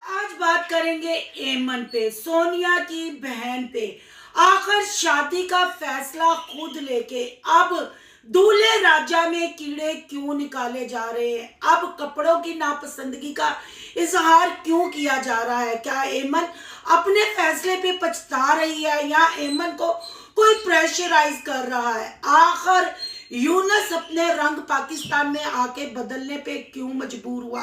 आज बात करेंगे एमन पे, सोनिया की बहन पे। आखिर शादी का फैसला खुद लेके अब दूल्हे राजा में कीड़े क्यों निकाले जा रहे हैं? अब कपड़ों की नापसंदगी का इजहार क्यों किया जा रहा है? क्या एमन अपने फैसले पे पछता रही है या एमन को कोई प्रेशराइज कर रहा है? आखिर यूनस अपने रंग पाकिस्तान में आके बदलने पे क्यों मजबूर हुआ?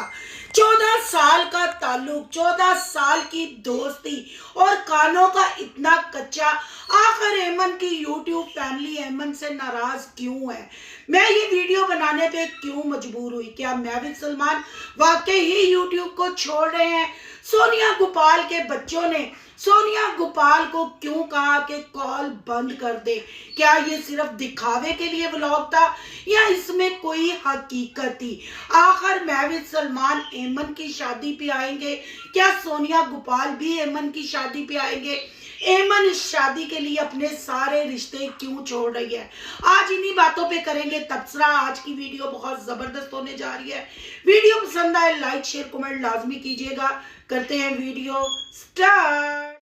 14 साल का ताल्लुक, 14 साल की दोस्ती और कानों का इतना कच्चा, आखिर एमन की यूट्यूब फैमिली एमन से नाराज क्यों है? मैं ये वीडियो बनाने पे क्यों मजबूर हुई? क्या महविद सलमान वाकई ही यूट्यूब को छोड़ रहे हैं? सोनिया गोपाल के बच्चों ने सोनिया गोपाल को क्यों कहा कि कॉल बंद कर दे? क्या ये सिर्फ दिखावे के लिए व्लॉग था या इसमें कोई हकीकत थी? आखिर महविद सलमान एमन की शादी पे आएंगे? क्या सोनिया गोपाल भी एमन की शादी पे आएंगे? एमन इस शादी के लिए अपने सारे रिश्ते क्यों छोड़ रही है? आज इन्हीं बातों पे करेंगे तबसरा। आज की वीडियो बहुत जबरदस्त होने जा रही है। वीडियो पसंद आए लाइक शेयर कमेंट लाजमी कीजिएगा। करते हैं वीडियो स्टार्ट।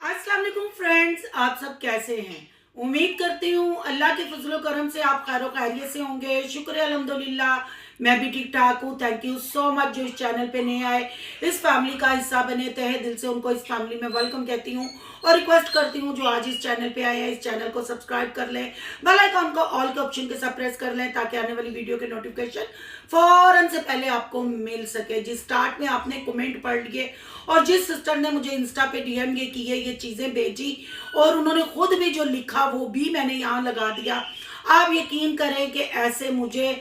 अस्सलाम वालेकुम फ्रेंड्स, आप सब कैसे हैं? उम्मीद करती हूँ अल्लाह के फजलो करम से आप खैरो खैरियत से होंगे। शुक्र है अल्हम्दुलिल्लाह, मैं भी ठीक ठाक हूँ। थैंक यू सो मच जो इस चैनल पे नए आए, इस फैमिली का हिस्सा बने। तहे दिल से उनको इस फैमिली में वेलकम कहती हूँ और रिक्वेस्ट करती हूँ जो आज इस चैनल पे आए हैं इस चैनल को सब्सक्राइब कर लें, बेल आइकन को ऑल के ऑप्शन के साथ प्रेस कर लें ताकि आने वाली वीडियो के नोटिफिकेशन फौरन से पहले आपको मिल सके। जिस स्टार्ट में आपने कमेंट पढ़ लिए और जिस सिस्टर ने मुझे इंस्टा पे डीएम ये किए, ये चीजें भेजी और उन्होंने खुद भी जो लिखा वो भी मैंने यहाँ लगा दिया। आप यकीन करें कि ऐसे मुझे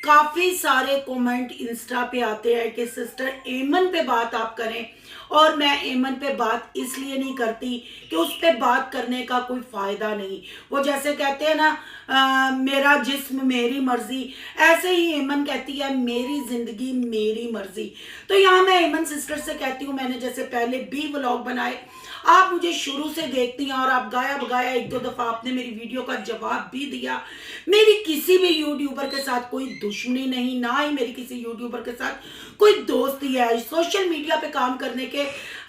काफी सारे कमेंट इंस्टा पे आते हैं कि सिस्टर एमन पे बात आप करें, और मैं एमन पे बात इसलिए नहीं करती कि उस पे बात करने का कोई फायदा नहीं। वो जैसे कहते हैं ना, मेरा जिस्म मेरी मर्जी, ऐसे ही एमन कहती है मेरी जिंदगी मेरी मर्जी। तो यहाँ मैं एमन सिस्टर से कहती हूँ, मैंने जैसे पहले भी व्लॉग बनाए, आप मुझे शुरू से देखती हैं और आप गाया बगाया एक दो दफा आपने मेरी वीडियो का जवाब भी दिया। मेरी किसी भी यूट्यूबर के साथ कोई दुश्मनी नहीं, ना ही मेरी किसी यूट्यूबर के साथ कोई दोस्ती है। सोशल मीडिया पे काम करने के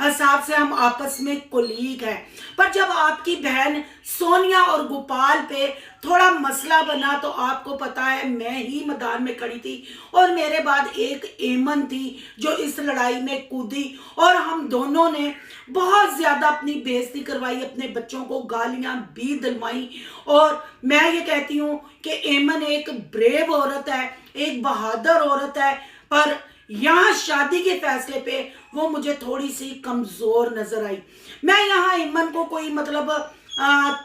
हिसाब से हम आपस में कोलीग हैं। पर जब आपकी बहन सोनिया और गोपाल पे थोड़ा मसला बना तो आपको पता है मैं ही मैदान में खड़ी थी और मेरे बाद एक एमन थी जो इस लड़ाई में कूदी और हम दोनों ने बहुत ज्यादा अपनी बेइज्जती करवाई, अपने बच्चों को गालियां भी दिलवाई। और मैं ये कहती हूँ कि एमन एक ब्रेव औरत है, एक बहादुर औरत है, पर यहाँ शादी के फैसले पे वो मुझे थोड़ी सी कमजोर नजर आई। मैं यहाँ एमन को कोई मतलब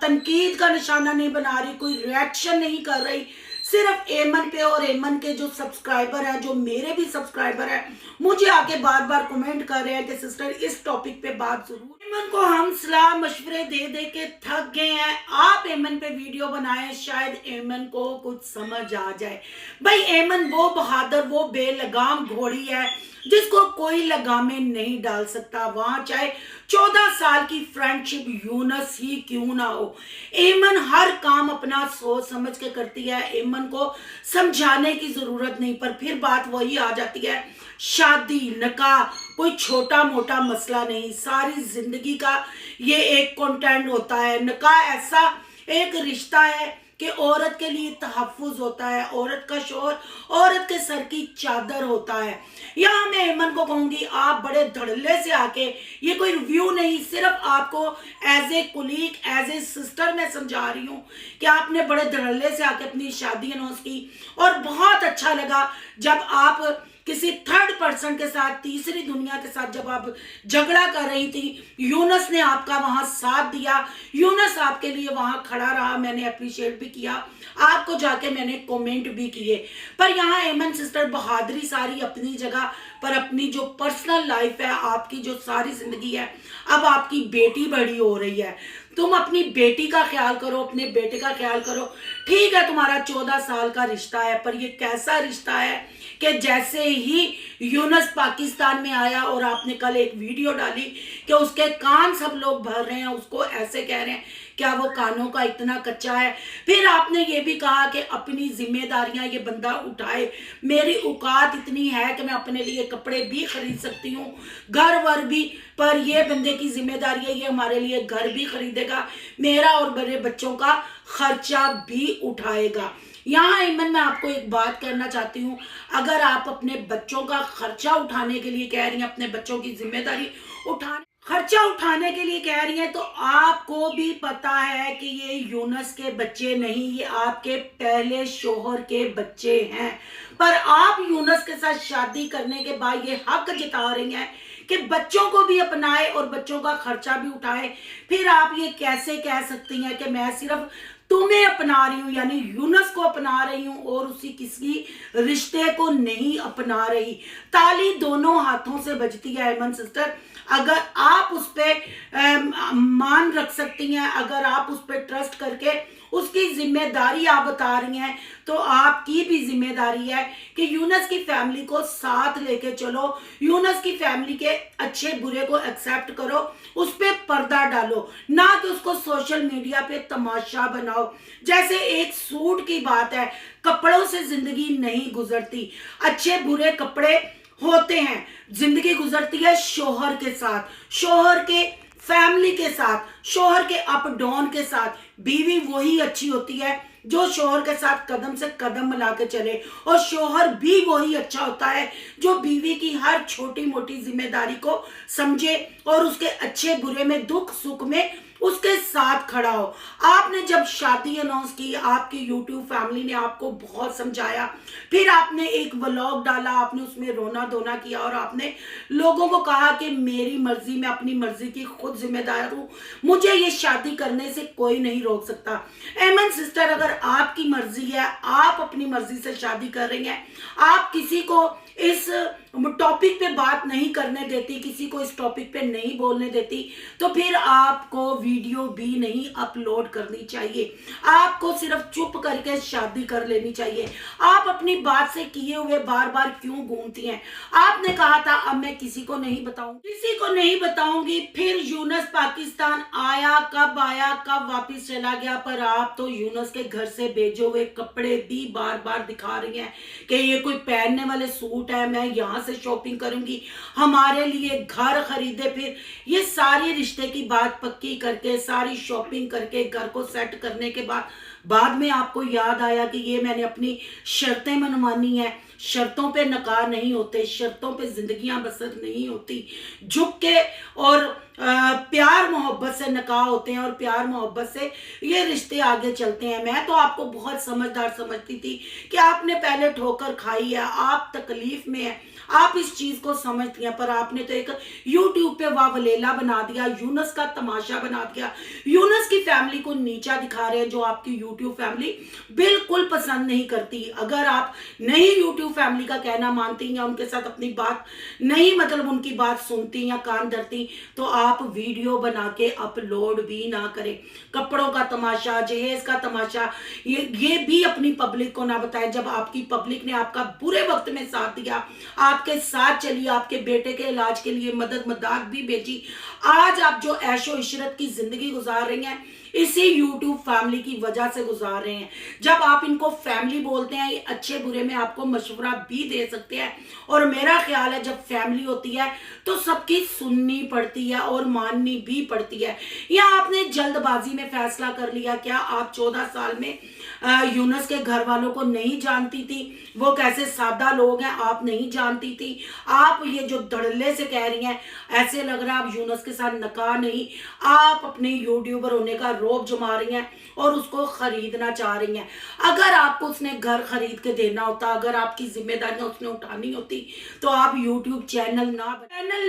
तनकीद का निशाना नहीं बना रही, कोई रिएक्शन नहीं कर रही। सिर्फ एमन पे और एमन के जो सब्सक्राइबर हैं, जो मेरे भी सब्सक्राइबर हैं, मुझे आके बार बार कमेंट कर रहे हैं कि सिस्टर इस टॉपिक पे बात जरूर। एमन को हम सलाह मशवरे दे दे के थक गए हैं, आप एमन पे वीडियो बनाएं, शायद एमन को कुछ समझ आ जाए। भाई एमन वो बहादुर, वो बेलगाम घोड़ी है जिसको कोई लगामे नहीं डाल सकता, वहां चाहे 14 साल की फ्रेंडशिप यूनस ही क्यों ना हो। एमन हर काम अपना सोच समझ के करती है, एमन को समझाने की जरूरत नहीं। पर फिर बात वही आ जाती है, शादी निकाह कोई छोटा मोटा मसला नहीं, सारी जिंदगी का ये एक कंटेंट होता है। निकाह ऐसा एक रिश्ता है कि औरत के लिए तहफ्फुज होता है, औरत का शोर औरत के सर की चादर होता है। यहाँ मैं एमन को कहूंगी, आप बड़े धड़ल्ले से आके, ये कोई रिव्यू नहीं, सिर्फ आपको as a colleague as a sister मैं समझा रही हूँ कि आपने बड़े धड़ल्ले से आके अपनी शादी अनाउंस की। और बहुत अच्छा लगा जब आप किसी थर्ड पर्सन के साथ, तीसरी दुनिया के साथ जब आप झगड़ा कर रही थी, यूनस ने आपका वहां साथ दिया, यूनस आपके लिए वहां खड़ा रहा, मैंने अप्रिशिएट भी किया, आपको जाके मैंने कमेंट भी किए। पर यहाँ एमन सिस्टर बहादुरी सारी अपनी जगह, पर अपनी जो पर्सनल लाइफ है, आपकी जो सारी जिंदगी है, अब आपकी बेटी बड़ी हो रही है तुम अपनी बेटी का ख्याल करो, अपने बेटे का ख्याल करो। ठीक है तुम्हारा 14 साल का रिश्ता है, पर ये कैसा रिश्ता है कि जैसे ही यूनुस पाकिस्तान में आया और आपने कल एक वीडियो डाली कि उसके कान सब लोग भर रहे हैं, उसको ऐसे कह रहे हैं क्या वो कानों का इतना कच्चा है। फिर आपने ये भी कहा कि अपनी जिम्मेदारियां ये बंदा उठाए, मेरी औकात इतनी है कि मैं अपने लिए कपड़े भी खरीद सकती हूँ, घर वर भी, पर ये बंदे की जिम्मेदारी है ये हमारे लिए घर भी खरीदेगा, मेरा और बड़े बच्चों का खर्चा भी उठाएगा। यहाँ ईमन मैं आपको एक बात करना चाहती हूँ, अगर आप अपने बच्चों का खर्चा उठाने के लिए कह रही हैं, अपने बच्चों की जिम्मेदारी खर्चा उठाने के लिए कह रही हैं, तो आपको भी पता है कि ये यूनुस के बच्चे नहीं, ये आपके पहले शोहर के बच्चे हैं। पर आप यूनुस के साथ शादी करने के बाद ये हक जता रही हैं कि बच्चों को भी अपनाए और बच्चों का खर्चा भी उठाए। फिर आप ये कैसे कह सकती हैं कि मैं सिर्फ तुम्हें अपना रही हूं, यानी यूनुस को अपना रही हूं और उसी किसी रिश्ते को नहीं अपना रही। ताली दोनों हाथों से बजती है ऐमन सिस्टर। अगर आप उस पर मान रख सकती हैं, अगर आप उस पर ट्रस्ट करके उसकी जिम्मेदारी आप बता रही हैं, तो आपकी भी जिम्मेदारी है कि यूनुस की फैमिली को साथ लेके चलो, यूनुस की फैमिली के अच्छे बुरे को एक्सेप्ट करो, उस पर पर्दा डालो, ना कि उसको सोशल मीडिया पे तमाशा बनाओ। जैसे एक सूट की बात है, कपड़ों से जिंदगी नहीं गुजरती, अच्छे बुरे कपड़े होते हैं, जिंदगी गुजरती है शोहर के साथ, शोहर के फैमिली के साथ, शोहर के अप डाउन के साथ। बीवी वही अच्छी होती है जो शोहर के साथ कदम से कदम मिला के चले, और शोहर भी वही अच्छा होता है जो बीवी की हर छोटी मोटी जिम्मेदारी को समझे और उसके अच्छे बुरे में, दुख सुख में उसके साथ खड़ा हो। आपने जब शादी अनाउंस की, आपकी यूट्यूब फैमिली ने आपको बहुत समझाया, फिर आपने एक व्लॉग डाला, आपने उसमें रोना धोना किया और आपने लोगों को कहा कि मेरी मर्जी, मैं अपनी मर्जी की खुद जिम्मेदार हूँ, मुझे ये शादी करने से कोई नहीं रोक सकता। ऐमन सिस्टर, अगर आपकी मर्जी है, आप अपनी मर्जी से शादी कर रही हैं, आप किसी को इस टॉपिक पे बात नहीं करने देती, किसी को इस टॉपिक पे नहीं बोलने देती, तो फिर आपको वीडियो भी नहीं अपलोड करनी चाहिए, आपको सिर्फ चुप करके शादी कर लेनी चाहिए। आप अपनी बात से किए हुए बार बार क्यों घूमती हैं? आपने कहा था अब मैं किसी को नहीं बताऊंगी, किसी को नहीं बताऊंगी, फिर यूनुस पाकिस्तान आया, कब वापिस चला गया, पर आप तो यूनुस के घर से भेजे हुए कपड़े भी बार बार दिखा रही हैं कि ये कोई पहनने वाले सूट है, मैं यहाँ से शॉपिंग करूंगी, हमारे लिए घर खरीदे। फिर ये सारी रिश्ते की बात पक्की करके, सारी शॉपिंग करके, घर को सेट करने के बाद में आपको याद आया कि ये मैंने अपनी शर्तें मनवानी है। शर्तों पे नकार नहीं होते, शर्तों पे जिंदगियां बसर नहीं होती, झुक के और प्यार मोहब्बत से नकाह होते हैं और प्यार मोहब्बत से ये रिश्ते आगे चलते हैं। मैं तो आपको बहुत समझदार समझती थी कि आपने पहले ठोकर खाई है, आप तकलीफ में है, आप इस चीज को समझती हैं, पर आपने तो एक यूट्यूब पे वावलेला बना दिया, यूनुस का तमाशा बना दिया, यूनुस की फैमिली को नीचा दिखा रहे हैं, जो आपकी यूट्यूब फैमिली बिल्कुल पसंद नहीं करती। अगर आप नहीं यूट्यूब फैमिली का कहना मानती या उनके साथ अपनी बात नहीं, मतलब उनकी बात सुनती या कान धरती, तो आप वीडियो बना के अपलोड भी ना करें। कपड़ों का तमाशा, जहेज का तमाशा, ये भी अपनी पब्लिक को ना बताएं। जब आपकी पब्लिक ने आपका बुरे वक्त में साथ दिया, आपके साथ चली, आपके बेटे के इलाज के लिए मदद भी भेजी, आज आप जो ऐशो इशरत की जिंदगी गुजार रही हैं, इसी यूट्यूब फैमिली की वजह से गुजार रहे हैं। जब आप इनको फैमिली बोलते हैं, ये अच्छे बुरे में आपको मशवरा भी दे सकते हैं, और मेरा ख्याल है जब फैमिली होती है तो सबकी सुननी पड़ती है और माननी भी पड़ती है। या आपने जल्दबाजी में फैसला कर लिया? क्या आप 14 साल में यूनुस के घर वालों को नहीं जानती थी? वो कैसे सादा लोग हैं आप नहीं जानती थी? आप ये जो धड़ल्ले से कह रही हैं, ऐसे लग रहा है आप यूनुस के साथ नकाह नहीं, आप अपने यूट्यूबर होने का रोब जमा रही हैं और उसको खरीदना चाह रही हैं। अगर आपको उसने घर खरीद के देना होता, अगर आपकी जिम्मेदारियां उसने उठानी होती, तो आप यूट्यूब चैनल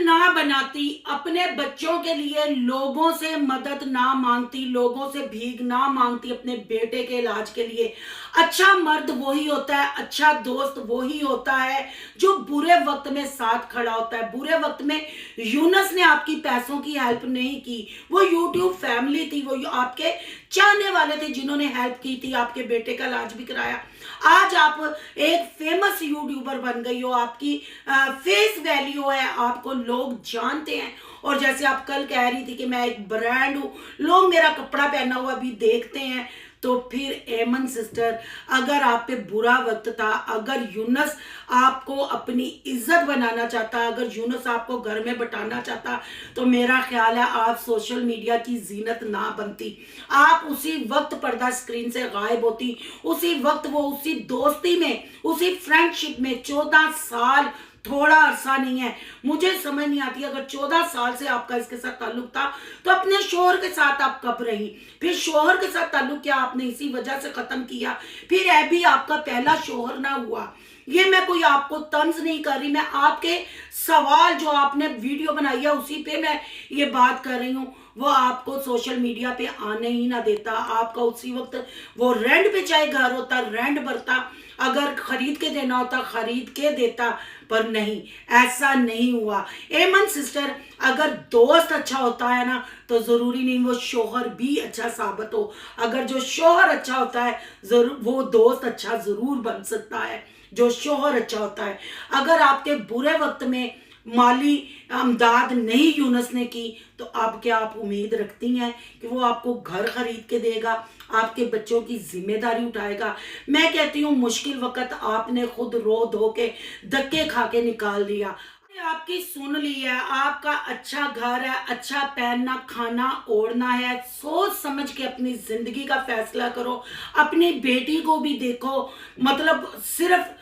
ना बनाती, अपने बच्चों के लिए लोगों से मदद ना मांगती, लोगों से भीख ना मांगती अपने बेटे के इलाज के लिए। अच्छा मर्द वही होता है, अच्छा दोस्त वही होता है जो बुरे वक्त में साथ खड़ा होता है। बुरे वक्त में यूनस ने आपकी पैसों की हेल्प नहीं की, वो यूट्यूब फैमिली थी, वो आपके चाहने वाले थे जिन्होंने हेल्प की थी, आपके बेटे का इलाज भी कराया। आज आप एक फेमस यूट्यूबर बन गई हो, आपकी फेस वैल्यू है, आपको लोग जानते हैं। और जैसे आप कल कह रही थी कि मैं एक ब्रांड हूं, लोग मेरा कपड़ा पहना हुआ भी देखते हैं। तो फिर एमन सिस्टर, अगर आप पे बुरा वक्त था, अगर यूनस आपको अपनी इज्जत बनाना चाहता, अगर यूनस आपको घर में बैठाना चाहता, तो मेरा ख्याल है आप सोशल मीडिया की जीनत ना बनती। आप उसी वक्त पर्दा स्क्रीन से गायब होती, उसी वक्त वो उसी दोस्ती में, उसी फ्रेंडशिप में 14 साल थोड़ा अरसा नहीं है। मुझे समझ नहीं आती, अगर 14 साल से आपका इसके साथ ताल्लुक था तो अपने शोहर के साथ आप कब रही? फिर शोहर के साथ ताल्लुक क्या आपने इसी वजह से खत्म किया? फिर अभी आपका पहला शोहर ना हुआ। ये मैं कोई आपको तंज नहीं कर रही, मैं आपके सवाल जो आपने वीडियो बनाई है उसी पे मैं ये बात कर रही हूँ। वो आपको सोशल मीडिया पे आने ही ना देता। आपका उसी वक्त वो रेंट पे चाहे घर होता, रेंट भरता, अगर खरीद के देना होता खरीद के देता, पर नहीं, ऐसा नहीं हुआ। एमन सिस्टर, अगर दोस्त अच्छा होता है ना, तो जरूरी नहीं वो शोहर भी अच्छा साबित हो। अगर जो शोहर अच्छा होता है, जरूर वो दोस्त अच्छा जरूर बन सकता है, जो शोहर अच्छा होता है। अगर आपके बुरे वक्त में माली अमदाद नहीं यूनस ने की, तो अब क्या आप उम्मीद रखती हैं कि वो आपको घर खरीद के देगा, आपके बच्चों की जिम्मेदारी उठाएगा? मैं कहती हूँ मुश्किल वक्त आपने खुद रो धो के धक्के खा के निकाल दिया। आपकी सुन ली है, आपका अच्छा घर है, अच्छा पहनना खाना ओढ़ना है, सोच समझ के अपनी जिंदगी का फैसला करो। अपनी बेटी को भी देखो, मतलब सिर्फ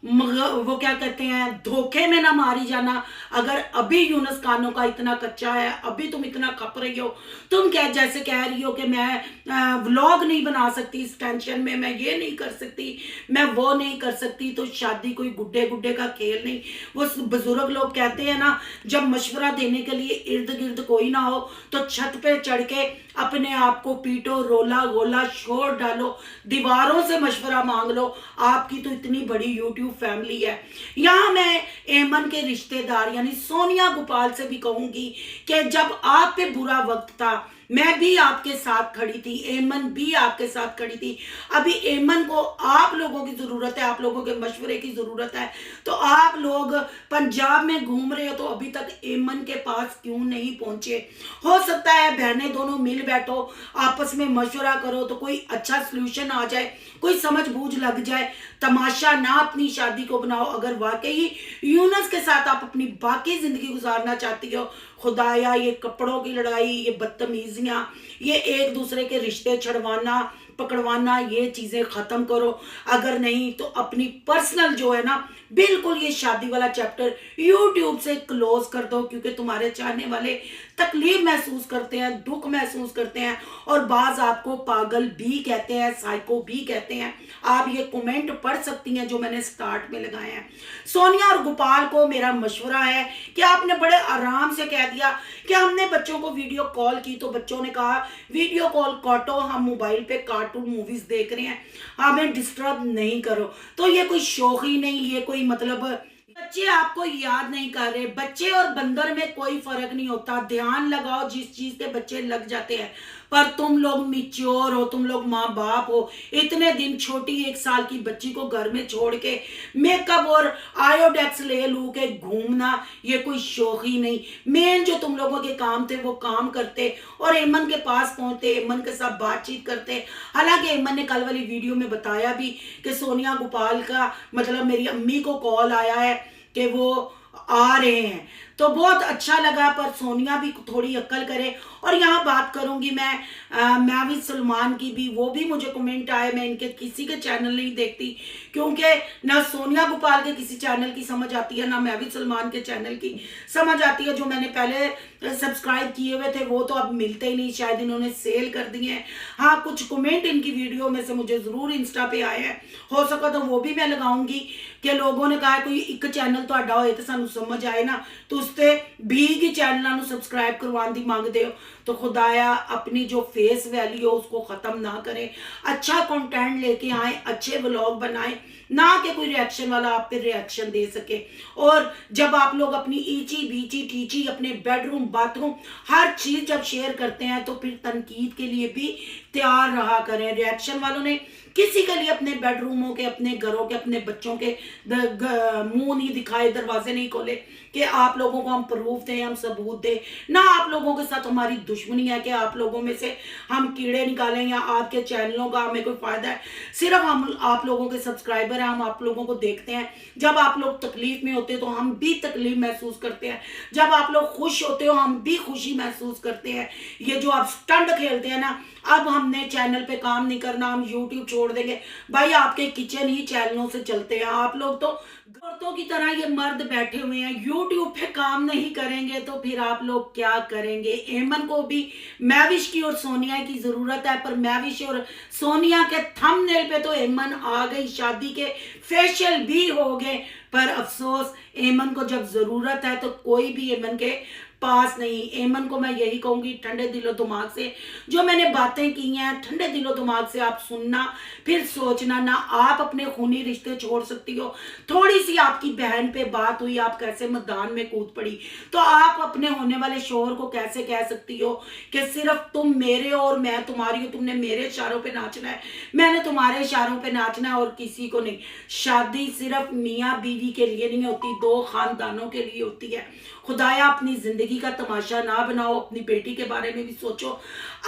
वो क्या कहते हैं, धोखे में ना मारी जाना। अगर अभी यूनस खानों का इतना कच्चा है, अभी तुम इतना खप रही हो, तुम क्या जैसे कह रही हो कि मैं व्लॉग नहीं बना सकती इस टेंशन में, मैं ये नहीं कर सकती, मैं वो नहीं कर सकती, तो शादी कोई गुड्डे गुड्डे का खेल नहीं। वो बुजुर्ग लोग कहते हैं ना, जब मशवरा देने के लिए इर्द गिर्द कोई ना हो तो छत पे चढ़ के अपने आप को पीटो, रोला गोला शोर डालो, दीवारों से मशवरा मांग लो। आपकी तो इतनी बड़ी यूट्यूब फैमिली है। यहाँ मैं एमन के रिश्तेदार यानी सोनिया गोपाल से भी कहूंगी कि जब आप पे बुरा वक्त था, मैं भी आपके साथ खड़ी थी, एमन भी आपके साथ खड़ी थी। अभी एमन को आप लोगों की जरूरत है, आप लोगों के मशवरे की जरूरत है। तो आप लोग पंजाब में घूम रहे हो, तो अभी तक एमन के पास क्यों नहीं पहुंचे? हो सकता है बहनें दोनों मिल बैठो, आपस में मशवरा करो, तो कोई अच्छा सोल्यूशन आ जाए, कोई समझ बूझ लग जाए। तमाशा ना अपनी शादी को बनाओ। अगर वाकई यूनस के साथ आप अपनी बाकी जिंदगी गुजारना चाहती हो, खुदाया ये कपड़ों की लड़ाई, ये बदतमीजियां, ये एक दूसरे के रिश्ते छड़वाना पकड़वाना, ये चीजें खत्म करो। अगर नहीं तो अपनी पर्सनल जो है ना, बिल्कुल ये शादी वाला चैप्टर यूट्यूब से क्लोज कर दो, क्योंकि तुम्हारे चाहने वाले तकलीफ महसूस करते हैं, दुख महसूस करते हैं, और बाज आपको पागल भी कहते हैं, साइको भी कहते हैं। आप ये कमेंट पढ़ सकती हैं जो मैंने स्टार्ट में लगाए हैं। सोनिया और गोपाल को मेरा मशवरा है कि आपने बड़े आराम से कह दिया कि हमने बच्चों को वीडियो कॉल की, तो बच्चों ने कहा वीडियो कॉल काटो, हम मोबाइल पे कार्टून मूवीज देख रहे हैं, हमें डिस्टर्ब नहीं करो। तो ये कोई शौक ही नहीं, ये कोई मतलब बच्चे आपको याद नहीं कर रहे। बच्चे और बंदर में कोई फर्क नहीं होता, ध्यान लगाओ जिस चीज के बच्चे लग जाते हैं। पर तुम लोग मिच्योर हो, तुम लोग माँ बाप हो, इतने दिन छोटी 1 साल की बच्ची को घर में छोड़ के मेकअप और आयोडेक्स ले लू के घूमना, ये कोई शौक ही नहीं। मेन जो तुम लोगों के काम थे वो काम करते और एमन के पास पहुंचते, एमन के साथ बातचीत करते। हालांकि एमन ने कल वाली वीडियो में बताया भी कि सोनिया गोपाल का मतलब मेरी अम्मी को कॉल आया है कि वो आ रहे हैं, तो बहुत अच्छा लगा। पर सोनिया भी थोड़ी अक्ल करे। और यहाँ बात करूंगी मैं भी सलमान की भी, वो भी मुझे कमेंट आए, मैं इनके किसी के चैनल नहीं देखती, क्योंकि ना सोनिया गोपाल के किसी चैनल की समझ आती है, ना मैं भी सलमान के चैनल की समझ आती है। जो मैंने पहले सब्सक्राइब किए हुए थे वो तो अब मिलते ही नहीं, शायद इन्होंने सेल कर दिए हैं। हाँ, कुछ कमेंट इनकी वीडियो में से मुझे जरूर इंस्टा पे आए हैं, हो सका तो वो भी मैं लगाऊंगी कि लोगों ने कहा कोई एक चैनल ਤੁਹਾਡਾ ਹੋਏ ਤੇ ਸਾਨੂੰ समझ आए ना, तो उसते 20 ही चैनलों ਨੂੰ सब्सक्राइब करवाने दी मांगते हो। तो खुदाया अपनी जो फेस वैल्यू हो उसको ख़त्म ना करें, अच्छा कंटेंट लेके आए, अच्छे व्लॉग बनाएं, ना कि कोई रिएक्शन वाला आप पे रिएक्शन दे सके। और जब आप लोग अपनी ईची बीची टीची अपने बेडरूम बाथरूम हर चीज़ जब शेयर करते हैं तो फिर तनकीद के लिए भी तैयार रहा करें। रिएक्शन वालों ने किसी के लिए अपने बेडरूमों के, अपने घरों के, अपने बच्चों के मुंह नहीं दिखाए, दरवाजे नहीं खोले कि आप लोगों को हम प्रूफ दें, हम सबूत दें। ना आप लोगों के साथ हमारी दुश्मनी है कि आप लोगों में से हम कीड़े निकालें या आपके चैनलों का हमें कोई फायदा है। सिर्फ हम आप लोगों के सब्सक्राइबर हैं, हम आप लोगों को देखते हैं। जब आप लोग तकलीफ में होते हो तो हम भी तकलीफ महसूस करते हैं, जब आप लोग खुश होते हो हम भी खुशी महसूस करते हैं। ये जो आप स्टंट खेलते हैं ना, अब हमने चैनल पे काम नहीं करना, हम यूट्यूब छोड़ देंगे, भाई आपके किचन ही चैनलों से चलते हैं। आप लोग तो औरतों की तरह ये मर्द बैठे हुए हैं, यूट्यूब पे काम नहीं करेंगे तो फिर आप लोग क्या करेंगे। एमन को भी मैविश की और सोनिया की जरूरत है, पर मैविश और सोनिया के थंबनेल पे तो एमन आ गई, शादी के फेशियल भी हो गए, पर अफसोस एमन को जब जरूरत है तो कोई भी एमन के पास नहीं। एमन को मैं यही कहूंगी, ठंडे दिलो दिमाग से जो मैंने बातें की हैं, ठंडे दिलो दिमाग से आप सुनना, फिर सोचना। ना आप अपने खूनी रिश्ते छोड़ सकती हो, थोड़ी सी आपकी बहन पे बात हुई, आप कैसे मैदान में कूद पड़ी, तो आप अपने होने वाले शोहर को कैसे कह सकती हो कि सिर्फ तुम मेरे हो और मैं तुम्हारी हूं, तुमने मेरे इशारों पे नाचना है, मैंने तुम्हारे इशारों पे नाचना है और किसी को नहीं। शादी सिर्फ मियाँ बीवी के लिए नहीं होती, दो खानदानों के लिए होती है। खुदाया अपनी जिंदगी का तमाशा ना बनाओ, अपनी बेटी के बारे में भी सोचो।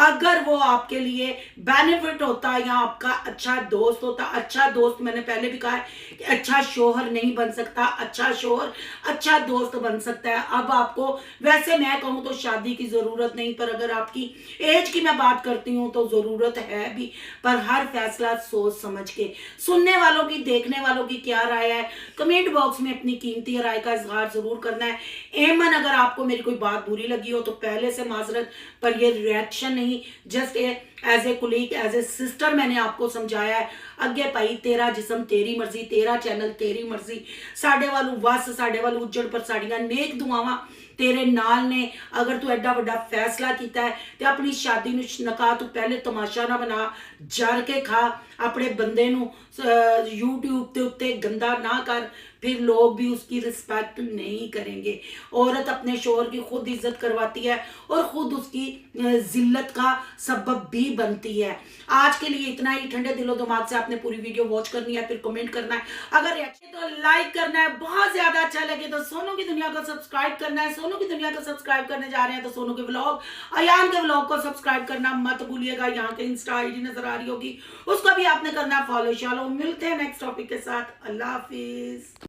अगर वो आपके लिए बेनिफिट होता या आपका अच्छा दोस्त होता, अच्छा दोस्त मैंने पहले भी कहा है कि अच्छा शोहर नहीं बन सकता, अच्छा शोहर अच्छा दोस्त बन सकता है। अब आपको वैसे मैं कहूँ तो शादी की जरूरत नहीं, पर अगर आपकी एज की मैं बात करती हूँ तो जरूरत है भी, पर हर फैसला सोच समझ के। सुनने वालों की, देखने वालों की क्या राय है, कमेंट बॉक्स में अपनी कीमती राय का इजहार जरूर करना है। एमन, अगर आपको मेरी कोई बात बुरी लगी हो तो पहले से माजरत, पर ये रिएक्शन नहीं, just as a colleague, as a sister मैंने आपको समझाया है। अगे भाई तेरा जिस्म तेरी मर्जी, तेरा चैनल तेरी मर्जी, साडे वालू वस, साडे वालू उजड़, पर साड़ियां नेक दुआवां तेरे नाल ने। अगर तू एडा वड्डा फैसला किया है तो अपनी शादी नका, तू पहले तमाशा ना बना, जर के खा, अपने बंदे यूट्यूब के उत्ते गंदा ना कर, फिर लोग भी उसकी रिस्पेक्ट नहीं करेंगे। औरत अपने शोहर की खुद इज्जत करवाती है और खुद उसकी जिल्लत का सबब भी बनती है। आज के लिए इतना ही। ठंडे दिलो दिमाग से आपने पूरी वीडियो वॉच करनी है, फिर कमेंट करना है, अगर रिएक्शन तो लाइक करना है, बहुत ज्यादा अच्छा लगे तो सोनू की दुनिया को सब्सक्राइब करना है। सोनू की दुनिया को सब्सक्राइब करने जा रहे हैं तो सोनू के व्लॉग, अयान के व्लॉग को सब्सक्राइब करना मत भूलिएगा। यहाँ के इंस्टा आईडी नजर आ रही होगी, उसको भी आपने करना फॉलो। चलो मिलते हैं नेक्स्ट टॉपिक के साथ, अल्लाह हाफिज।